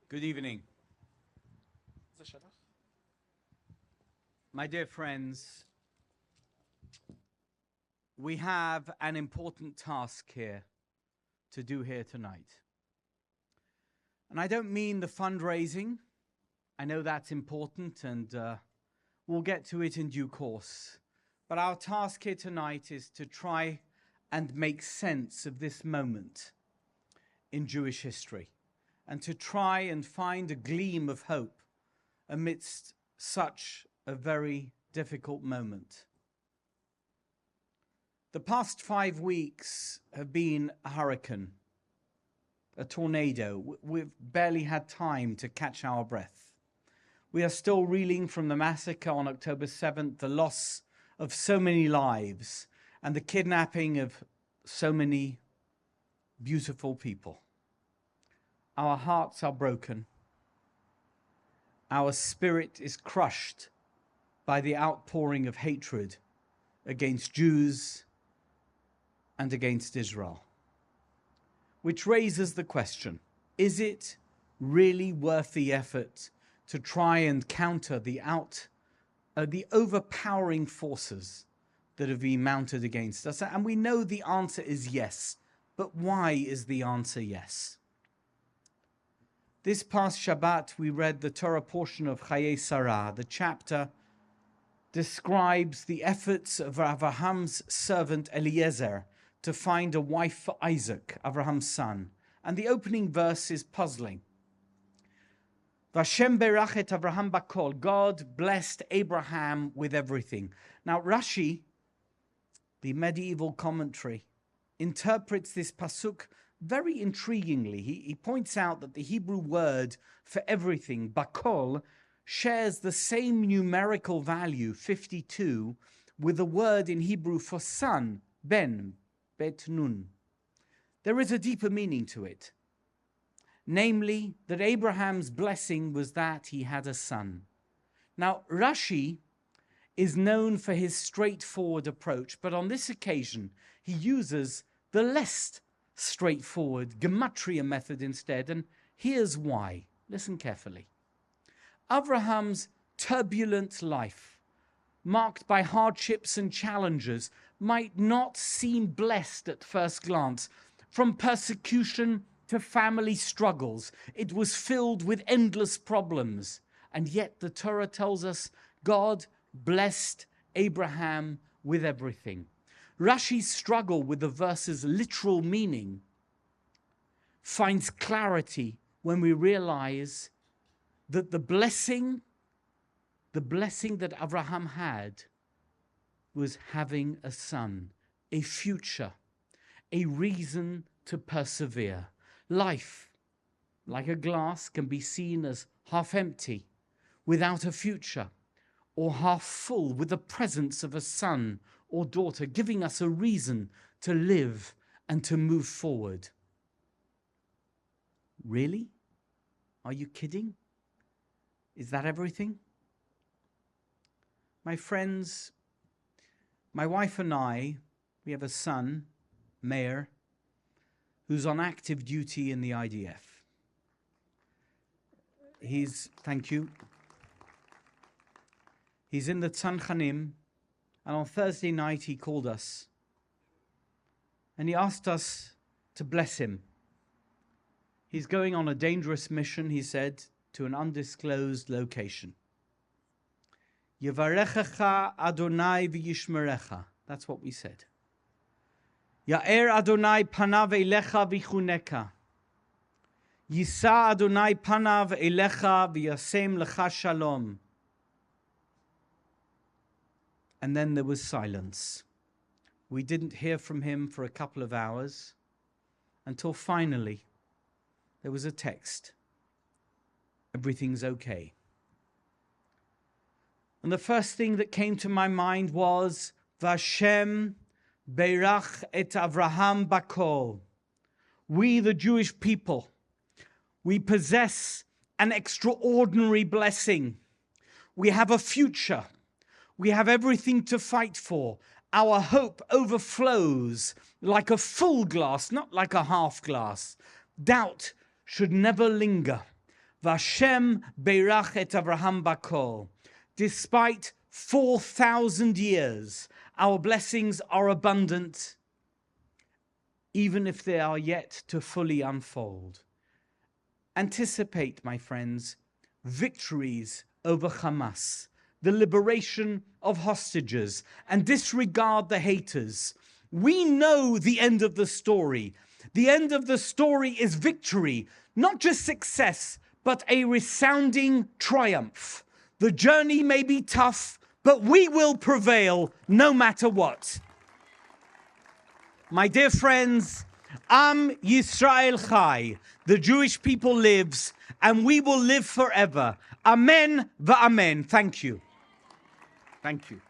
Good evening. My dear friends, we have an important task here to do here tonight. And I don't mean the fundraising. I know that's important and we'll get to it in due course. But our task here tonight is to try and make sense of this moment in Jewish history, and to try and find a gleam of hope amidst such a very difficult moment. The past 5 weeks have been a hurricane, a tornado. We've barely had time to catch our breath. We are still reeling from the massacre on October 7th, the loss of so many lives, and the kidnapping of so many beautiful people. Our hearts are broken. Our spirit is crushed by the outpouring of hatred against Jews and against Israel. Which raises the question, is it really worth the effort to try and counter the overpowering forces that have been mounted against us? And we know the answer is yes, but why is the answer yes? This past Shabbat, we read the Torah portion of Chayei Sarah. The chapter describes the efforts of Abraham's servant Eliezer to find a wife for Isaac, Abraham's son. And the opening verse is puzzling. Vashem berach et Abraham bakol. God blessed Abraham with everything. Now Rashi, the medieval commentary, interprets this pasuk very intriguingly. He points out that the Hebrew word for everything, bakol, shares the same numerical value, 52, with the word in Hebrew for son, ben, bet nun. There is a deeper meaning to it, namely that Abraham's blessing was that he had a son. Now, Rashi is known for his straightforward approach, but on this occasion, he uses the less straightforward gematria method instead, and here's why. Listen carefully. Abraham's turbulent life, marked by hardships and challenges, might not seem blessed at first glance. From persecution to family struggles, it was filled with endless problems. And yet the Torah tells us God blessed Abraham with everything. Rashi's struggle with the verse's literal meaning finds clarity when we realize that the blessing that Abraham had was having a son, a future, a reason to persevere. Life, like a glass, can be seen as half empty, without a future, or half full with the presence of a son or daughter, giving us a reason to live and to move forward. Really? Are you kidding? Is that everything? My friends, my wife and I, we have a son, Meir, who's on active duty in the IDF. Thank you. He's in the Tzanchanim, and on Thursday night he called us and he asked us to bless him. He's going on a dangerous mission, he said, to an undisclosed location. Yevarechecha Adonai v'yishmerecha. That's what we said. Ya'er Adonai panav elecha v'chuneka. Yisa Adonai panav elecha v'yasem lecha shalom. And then there was silence. We didn't hear from him for a couple of hours until finally there was a text. Everything's okay. And the first thing that came to my mind was Vashem berach et Avraham bakol. We, the Jewish people, we possess an extraordinary blessing. We have a future. We have everything to fight for. Our hope overflows like a full glass, not like a half glass. Doubt should never linger. Vashem beirach et Avraham bakol. Despite 4,000 years, our blessings are abundant, even if they are yet to fully unfold. Anticipate, my friends, victories over Hamas, the liberation of hostages, and disregard the haters. We know the end of the story. The end of the story is victory, not just success, but a resounding triumph. The journey may be tough, but we will prevail no matter what. My dear friends, Am Yisrael Chai, the Jewish people lives, and we will live forever. Amen va'amen. Thank you. Thank you.